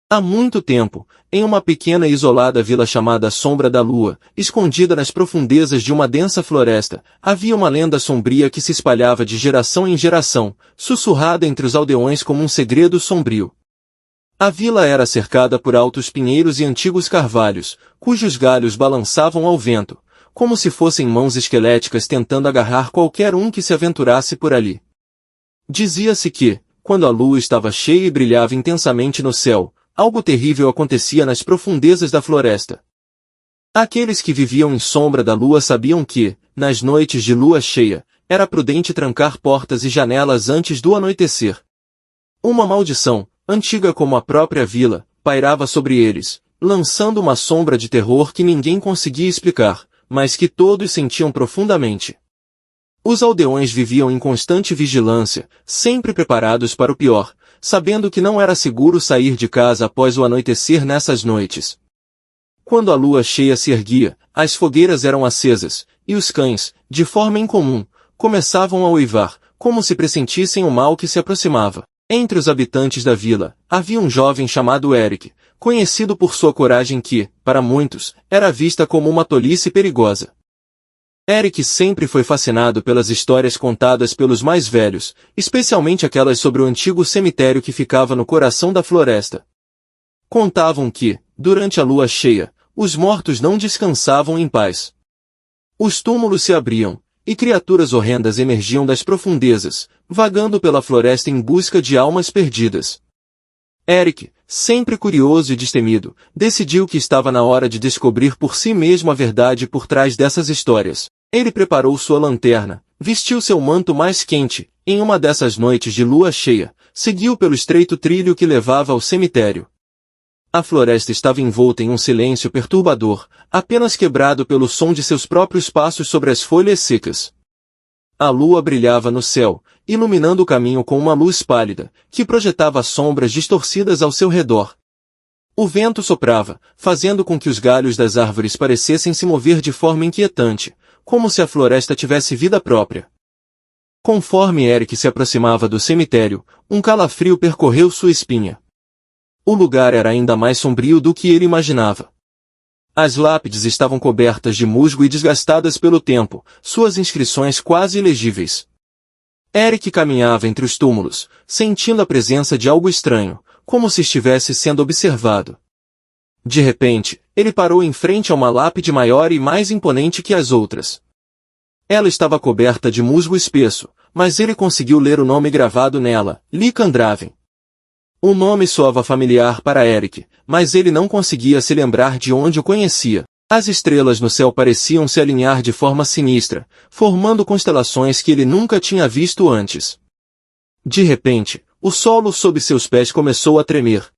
Há muito tempo, em uma pequena e isolada vila chamada Sombra da Lua, escondida nas profundezas de uma densa floresta, havia uma lenda sombria que se espalhava de geração em geração, sussurrada entre os aldeões como um segredo sombrio. A vila era cercada por altos pinheiros e antigos carvalhos, cujos galhos balançavam ao vento, como se fossem mãos esqueléticas tentando agarrar qualquer um que se aventurasse por ali. Dizia-se que, quando a lua estava cheia e brilhava intensamente no céu, algo terrível acontecia nas profundezas da floresta. Aqueles que viviam em sombra da lua sabiam que, nas noites de lua cheia, era prudente trancar portas e janelas antes do anoitecer. Uma maldição, antiga como a própria vila, pairava sobre eles, lançando uma sombra de terror que ninguém conseguia explicar, mas que todos sentiam profundamente. Os aldeões viviam em constante vigilância, sempre preparados para o pior, sabendo que não era seguro sair de casa após o anoitecer nessas noites. Quando a lua cheia se erguia, as fogueiras eram acesas, e os cães, de forma incomum, começavam a uivar, como se pressentissem o mal que se aproximava. Entre os habitantes da vila, havia um jovem chamado Eric, conhecido por sua coragem que, para muitos, era vista como uma tolice perigosa. Eric sempre foi fascinado pelas histórias contadas pelos mais velhos, especialmente aquelas sobre o antigo cemitério que ficava no coração da floresta. Contavam que, durante a lua cheia, os mortos não descansavam em paz. Os túmulos se abriam, e criaturas horrendas emergiam das profundezas, vagando pela floresta em busca de almas perdidas. Eric, sempre curioso e destemido, decidiu que estava na hora de descobrir por si mesmo a verdade por trás dessas histórias. Ele preparou sua lanterna, vestiu seu manto mais quente, em uma dessas noites de lua cheia, seguiu pelo estreito trilho que levava ao cemitério. A floresta estava envolta em um silêncio perturbador, apenas quebrado pelo som de seus próprios passos sobre as folhas secas. A lua brilhava no céu, iluminando o caminho com uma luz pálida, que projetava sombras distorcidas ao seu redor. O vento soprava, fazendo com que os galhos das árvores parecessem se mover de forma inquietante, como se a floresta tivesse vida própria. Conforme Eric se aproximava do cemitério, um calafrio percorreu sua espinha. O lugar era ainda mais sombrio do que ele imaginava. As lápides estavam cobertas de musgo e desgastadas pelo tempo, suas inscrições quase ilegíveis. Eric caminhava entre os túmulos, sentindo a presença de algo estranho, como se estivesse sendo observado. De repente, ele parou em frente a uma lápide maior e mais imponente que as outras. Ela estava coberta de musgo espesso, mas ele conseguiu ler o nome gravado nela, Lycan Draven. O nome soava familiar para Eric, mas ele não conseguia se lembrar de onde o conhecia. As estrelas no céu pareciam se alinhar de forma sinistra, formando constelações que ele nunca tinha visto antes. De repente, o solo sob seus pés começou a tremer.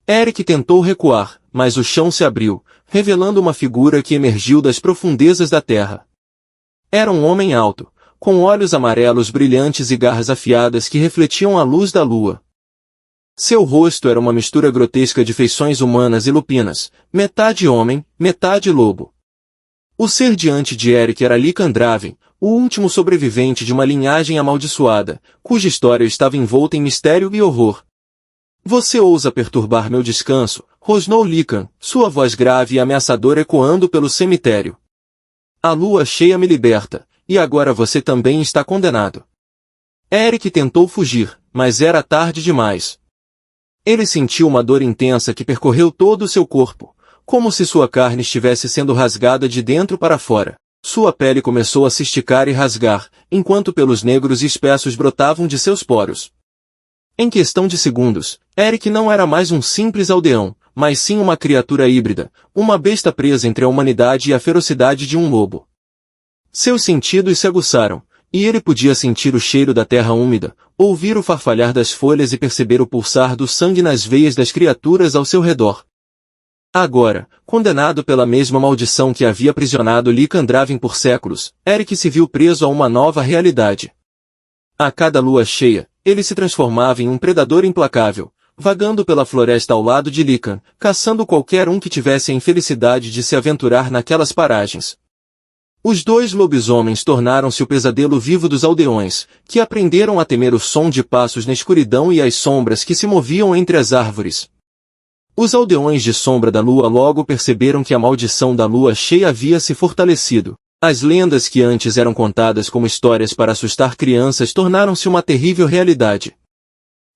Eric tentou recuar, mas o chão se abriu, revelando uma figura que emergiu das profundezas da terra. Era um homem alto, com olhos amarelos brilhantes e garras afiadas que refletiam a luz da lua. Seu rosto era uma mistura grotesca de feições humanas e lupinas, metade homem, metade lobo. O ser diante de Eric era Lycan Draven, o último sobrevivente de uma linhagem amaldiçoada, cuja história estava envolta em mistério e horror. Você ousa perturbar meu descanso, rosnou Lycan, sua voz grave e ameaçadora ecoando pelo cemitério. A lua cheia me liberta, e agora você também está condenado. Eric tentou fugir, mas era tarde demais. Ele sentiu uma dor intensa que percorreu todo o seu corpo, como se sua carne estivesse sendo rasgada de dentro para fora. Sua pele começou a se esticar e rasgar, enquanto pelos negros e espessos brotavam de seus poros. Em questão de segundos, Eric não era mais um simples aldeão, mas sim uma criatura híbrida, uma besta presa entre a humanidade e a ferocidade de um lobo. Seus sentidos se aguçaram, e ele podia sentir o cheiro da terra úmida, ouvir o farfalhar das folhas e perceber o pulsar do sangue nas veias das criaturas ao seu redor. Agora, condenado pela mesma maldição que havia aprisionado Lycan Draven por séculos, Eric se viu preso a uma nova realidade. A cada lua cheia, ele se transformava em um predador implacável, vagando pela floresta ao lado de Lycan, caçando qualquer um que tivesse a infelicidade de se aventurar naquelas paragens. Os dois lobisomens tornaram-se o pesadelo vivo dos aldeões, que aprenderam a temer o som de passos na escuridão e as sombras que se moviam entre as árvores. Os aldeões de Sombra da Lua logo perceberam que a maldição da lua cheia havia se fortalecido. As lendas que antes eram contadas como histórias para assustar crianças tornaram-se uma terrível realidade.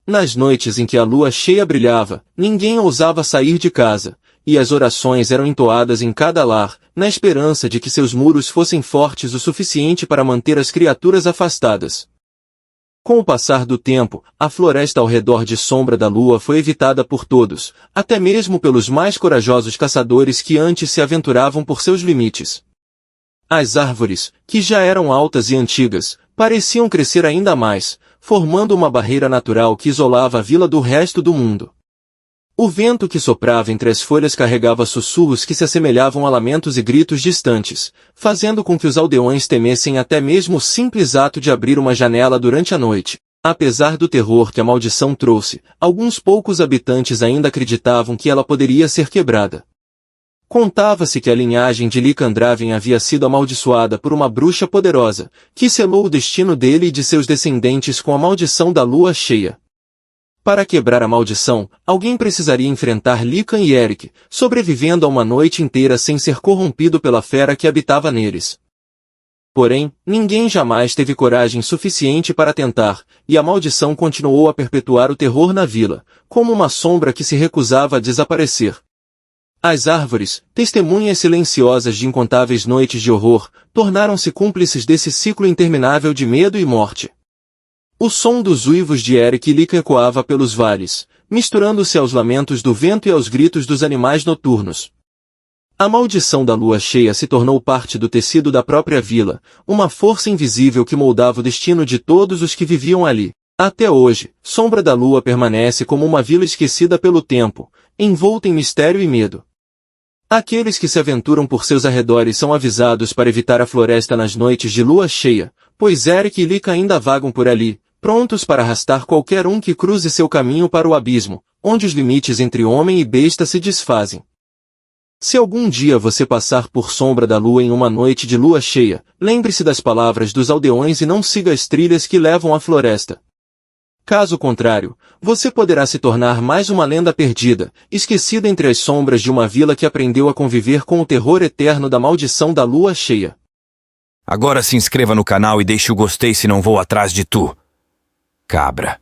Nas noites em que a lua cheia brilhava, ninguém ousava sair de casa, e as orações eram entoadas em cada lar, na esperança de que seus muros fossem fortes o suficiente para manter as criaturas afastadas. Com o passar do tempo, a floresta ao redor de Sombra da Lua foi evitada por todos, até mesmo pelos mais corajosos caçadores que antes se aventuravam por seus limites. As árvores, que já eram altas e antigas, pareciam crescer ainda mais, formando uma barreira natural que isolava a vila do resto do mundo. O vento que soprava entre as folhas carregava sussurros que se assemelhavam a lamentos e gritos distantes, fazendo com que os aldeões temessem até mesmo o simples ato de abrir uma janela durante a noite. Apesar do terror que a maldição trouxe, alguns poucos habitantes ainda acreditavam que ela poderia ser quebrada. Contava-se que a linhagem de Licandraven havia sido amaldiçoada por uma bruxa poderosa, que selou o destino dele e de seus descendentes com a maldição da lua cheia. Para quebrar a maldição, alguém precisaria enfrentar Lican e Eric, sobrevivendo a uma noite inteira sem ser corrompido pela fera que habitava neles. Porém, ninguém jamais teve coragem suficiente para tentar, e a maldição continuou a perpetuar o terror na vila, como uma sombra que se recusava a desaparecer. As árvores, testemunhas silenciosas de incontáveis noites de horror, tornaram-se cúmplices desse ciclo interminável de medo e morte. O som dos uivos de Eric e Lica ecoava pelos vales, misturando-se aos lamentos do vento e aos gritos dos animais noturnos. A maldição da lua cheia se tornou parte do tecido da própria vila, uma força invisível que moldava o destino de todos os que viviam ali. Até hoje, Sombra da Lua permanece como uma vila esquecida pelo tempo, envolta em mistério e medo. Aqueles que se aventuram por seus arredores são avisados para evitar a floresta nas noites de lua cheia, pois Eric e Lica ainda vagam por ali, prontos para arrastar qualquer um que cruze seu caminho para o abismo, onde os limites entre homem e besta se desfazem. Se algum dia você passar por Sombra da Lua em uma noite de lua cheia, lembre-se das palavras dos aldeões e não siga as trilhas que levam à floresta. Caso contrário, você poderá se tornar mais uma lenda perdida, esquecida entre as sombras de uma vila que aprendeu a conviver com o terror eterno da maldição da lua cheia. Agora se inscreva no canal e deixe o gostei se não vou atrás de tu, cabra.